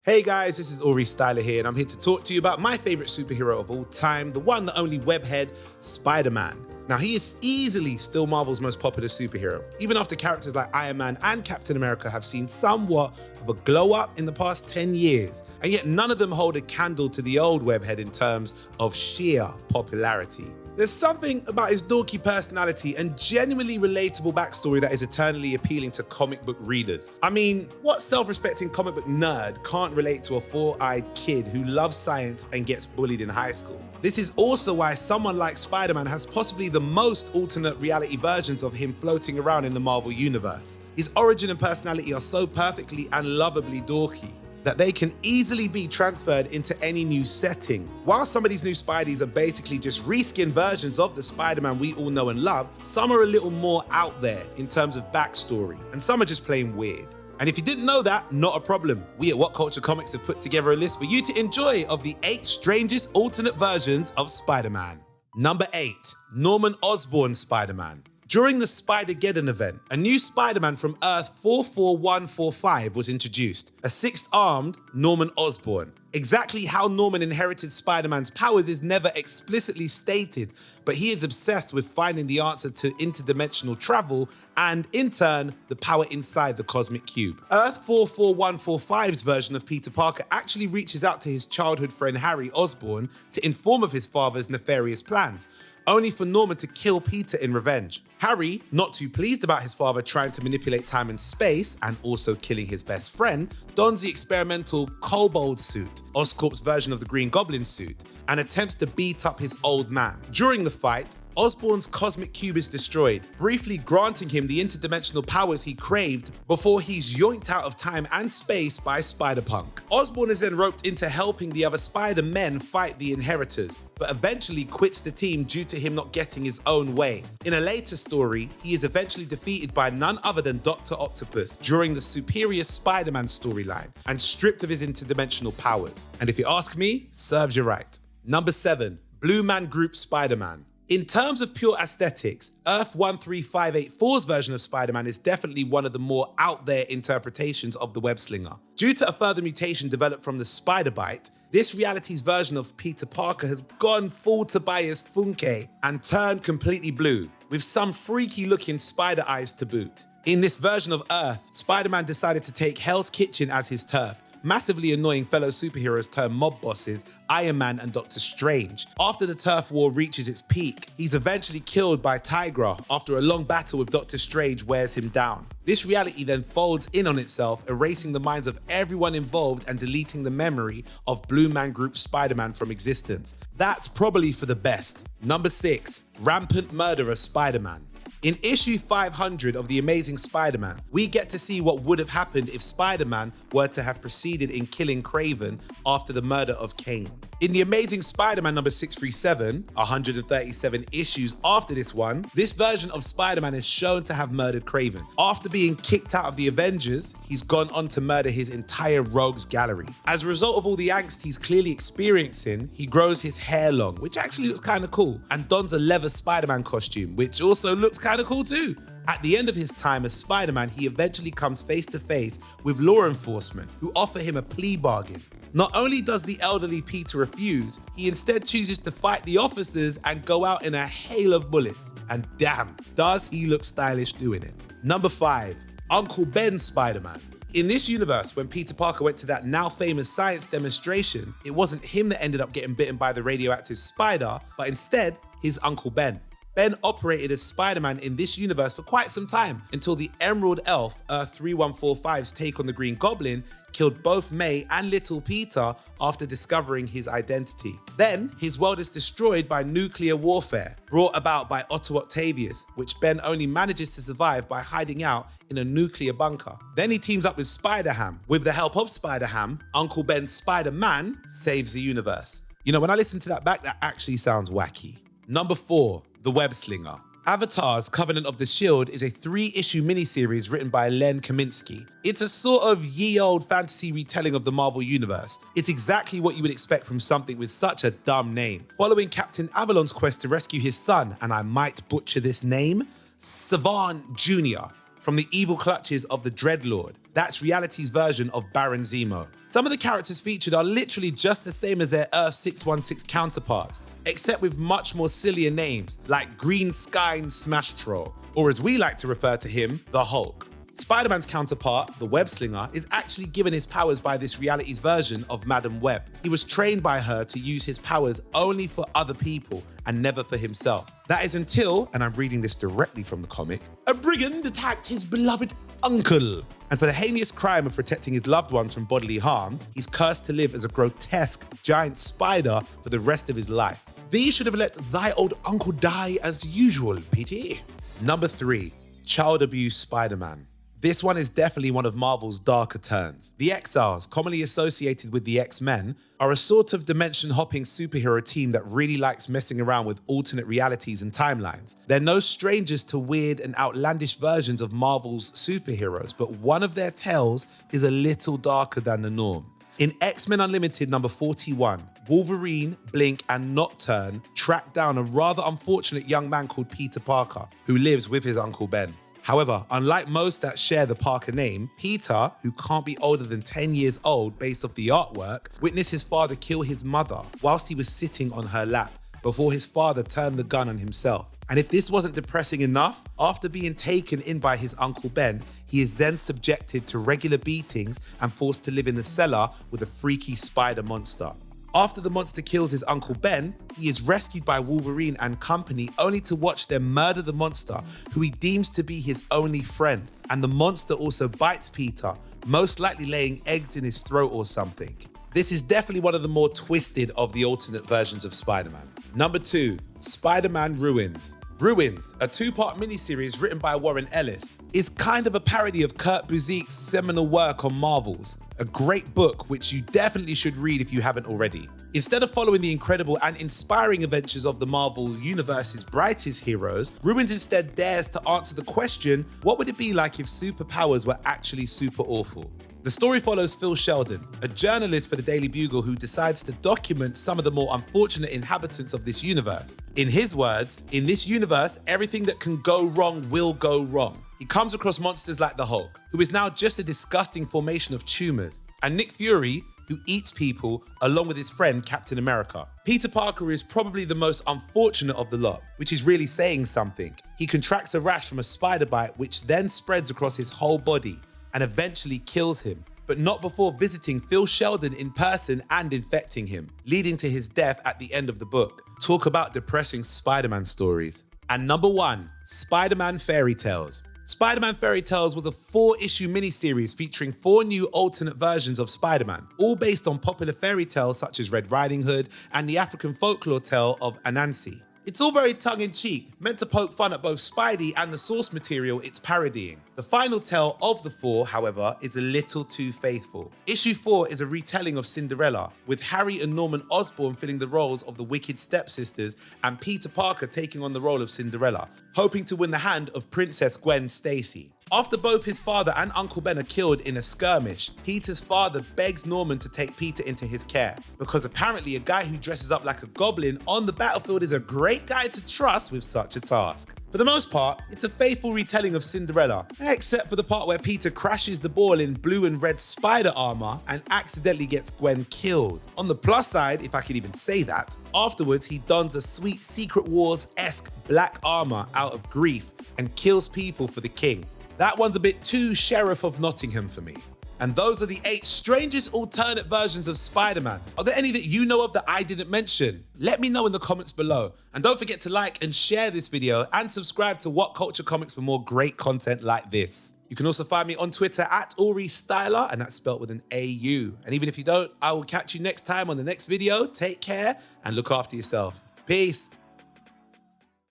Hey guys, this is Ori Styler here, and I'm here to talk to you about my favorite superhero of all time, the one, the only webhead, Spider-Man. Now, he is easily still Marvel's most popular superhero, even after characters like Iron Man and Captain America have seen somewhat of a glow up in the past 10 years, and yet none of them hold a candle to the old webhead in terms of sheer popularity. There's something about his dorky personality and genuinely relatable backstory that is eternally appealing to comic book readers. I mean, what self-respecting comic book nerd can't relate to a four-eyed kid who loves science and gets bullied in high school? This is also why someone like Spider-Man has possibly the most alternate reality versions of him floating around in the Marvel Universe. His origin and personality are so perfectly and lovably dorky that they can easily be transferred into any new setting. While some of these new Spideys are basically just reskinned versions of the Spider-Man we all know and love, some are a little more out there in terms of backstory, and some are just plain weird. And if you didn't know that, not a problem. We at What Culture Comics have put together a list for you to enjoy of the 8 strangest alternate versions of Spider-Man. Number 8, Norman Osborn Spider-Man. During the Spider-Geddon event, a new Spider-Man from Earth 44145 was introduced, a 6th-armed Norman Osborn. Exactly how Norman inherited Spider-Man's powers is never explicitly stated, but he is obsessed with finding the answer to interdimensional travel and, in turn, the power inside the cosmic cube. Earth 44145's version of Peter Parker actually reaches out to his childhood friend Harry Osborn to inform of his father's nefarious plans, only for Norman to kill Peter in revenge. Harry, not too pleased about his father trying to manipulate time and space and also killing his best friend, dons the experimental Kobold suit, Oscorp's version of the Green Goblin suit, and attempts to beat up his old man. During the fight, Osborn's cosmic cube is destroyed, briefly granting him the interdimensional powers he craved before he's yoinked out of time and space by Spider-Punk. Osborn is then roped into helping the other Spider-Men fight the Inheritors, but eventually quits the team due to him not getting his own way. In a later story, he is eventually defeated by none other than Dr. Octopus during the Superior Spider-Man storyline and stripped of his interdimensional powers. And if you ask me, serves you right. Number 7, Blue Man Group Spider-Man. In terms of pure aesthetics, Earth 13584's version of Spider-Man is definitely one of the more out there interpretations of the web slinger. Due to a further mutation developed from the spider bite, this reality's version of Peter Parker has gone full Tobias Funke and turned completely blue, with some freaky looking spider eyes to boot. In this version of Earth, Spider-Man decided to take Hell's Kitchen as his turf, massively annoying fellow superheroes turned mob bosses Iron Man and Doctor Strange. After the turf war reaches its peak, he's eventually killed by Tigra after a long battle with Doctor Strange wears him down. This reality then folds in on itself, erasing the minds of everyone involved and deleting the memory of Blue Man Group Spider-Man from existence. That's probably for the best. Number 6, Rampant Murderer Spider-Man. In issue 500 of The Amazing Spider-Man, we get to see what would have happened if Spider-Man were to have proceeded in killing Kraven after the murder of Kane. In The Amazing Spider-Man number 637, 137 issues after this one, this version of Spider-Man is shown to have murdered Kraven. After being kicked out of the Avengers, he's gone on to murder his entire rogues gallery. As a result of all the angst he's clearly experiencing, he grows his hair long, which actually looks kind of cool, and dons a leather Spider-Man costume, which also looks kind of cool too. At the end of his time as Spider-Man, he eventually comes face to face with law enforcement, who offer him a plea bargain. Not only does the elderly Peter refuse, he instead chooses to fight the officers and go out in a hail of bullets. And damn, does he look stylish doing it. Number 5, Uncle Ben Spider-Man. In this universe, when Peter Parker went to that now famous science demonstration, it wasn't him that ended up getting bitten by the radioactive spider, but instead his Uncle Ben. Ben operated as Spider-Man in this universe for quite some time, until the Emerald Elf, Earth 3145's take on the Green Goblin, killed both May and little Peter after discovering his identity. Then, his world is destroyed by nuclear warfare, brought about by Otto Octavius, which Ben only manages to survive by hiding out in a nuclear bunker. Then he teams up with Spider-Ham. With the help of Spider-Ham, Uncle Ben's Spider-Man saves the universe. You know, when I listen to that back, that actually sounds wacky. Number 4, The Web Slinger. Avatar's Covenant of the Shield is a 3-issue miniseries written by Len Kaminsky. It's a sort of ye old fantasy retelling of the Marvel Universe. It's exactly what you would expect from something with such a dumb name. Following Captain Avalon's quest to rescue his son, and I might butcher this name, Savan Jr., from the evil clutches of the Dreadlord. That's reality's version of Baron Zemo. Some of the characters featured are literally just the same as their Earth 616 counterparts, except with much more sillier names, like Green Sky Smash Troll, or as we like to refer to him, the Hulk. Spider-Man's counterpart, the Web Slinger, is actually given his powers by this reality's version of Madam Web. He was trained by her to use his powers only for other people and never for himself. That is until, and I'm reading this directly from the comic, a brigand attacked his beloved uncle. And for the heinous crime of protecting his loved ones from bodily harm, he's cursed to live as a grotesque giant spider for the rest of his life. Thee should have let thy old uncle die as usual, Petey. Number 3, child abuse Spider-Man. This one is definitely one of Marvel's darker turns. The Exiles, commonly associated with the X-Men, are a sort of dimension-hopping superhero team that really likes messing around with alternate realities and timelines. They're no strangers to weird and outlandish versions of Marvel's superheroes, but one of their tales is a little darker than the norm. In X-Men Unlimited number 41, Wolverine, Blink, and Nocturne track down a rather unfortunate young man called Peter Parker, who lives with his Uncle Ben. However, unlike most that share the Parker name, Peter, who can't be older than 10 years old based off the artwork, witnessed his father kill his mother whilst he was sitting on her lap before his father turned the gun on himself. And if this wasn't depressing enough, after being taken in by his Uncle Ben, he is then subjected to regular beatings and forced to live in the cellar with a freaky spider monster. After the monster kills his Uncle Ben, he is rescued by Wolverine and company only to watch them murder the monster, who he deems to be his only friend. And the monster also bites Peter, most likely laying eggs in his throat or something. This is definitely one of the more twisted of the alternate versions of Spider-Man. Number 2, Spider-Man Ruins. Ruins, a 2-part miniseries written by Warren Ellis, is kind of a parody of Kurt Busiek's seminal work on Marvels, a great book which you definitely should read if you haven't already. Instead of following the incredible and inspiring adventures of the Marvel Universe's brightest heroes, Ruins instead dares to answer the question, what would it be like if superpowers were actually super awful? The story follows Phil Sheldon, a journalist for the Daily Bugle who decides to document some of the more unfortunate inhabitants of this universe. In his words, in this universe, everything that can go wrong will go wrong. He comes across monsters like the Hulk, who is now just a disgusting formation of tumors, and Nick Fury, who eats people, along with his friend Captain America. Peter Parker is probably the most unfortunate of the lot, which is really saying something. He contracts a rash from a spider bite, which then spreads across his whole body and eventually kills him, but not before visiting Phil Sheldon in person and infecting him, leading to his death at the end of the book. Talk about depressing Spider-Man stories. And number 1, Spider-Man Fairy Tales. Spider-Man Fairy Tales was a 4-issue miniseries featuring 4 new alternate versions of Spider-Man, all based on popular fairy tales such as Red Riding Hood and the African folklore tale of Anansi. It's all very tongue-in-cheek, meant to poke fun at both Spidey and the source material it's parodying. The final tale of the 4, however, is a little too faithful. Issue 4 is a retelling of Cinderella, with Harry and Norman Osborn filling the roles of the wicked stepsisters and Peter Parker taking on the role of Cinderella, hoping to win the hand of Princess Gwen Stacy. After both his father and Uncle Ben are killed in a skirmish, Peter's father begs Norman to take Peter into his care, because apparently a guy who dresses up like a goblin on the battlefield is a great guy to trust with such a task. For the most part, it's a faithful retelling of Cinderella, except for the part where Peter crashes the ball in blue and red spider armor and accidentally gets Gwen killed. On the plus side, if I could even say that, afterwards he dons a sweet Secret Wars-esque black armor out of grief and kills people for the king. That one's a bit too Sheriff of Nottingham for me. And those are the 8 strangest alternate versions of Spider-Man. Are there any that you know of that I didn't mention? Let me know in the comments below. And don't forget to like and share this video and subscribe to What Culture Comics for more great content like this. You can also find me on Twitter at @AuriStyler, and that's spelt with an AU. And even if you don't, I will catch you next time on the next video. Take care and look after yourself. Peace.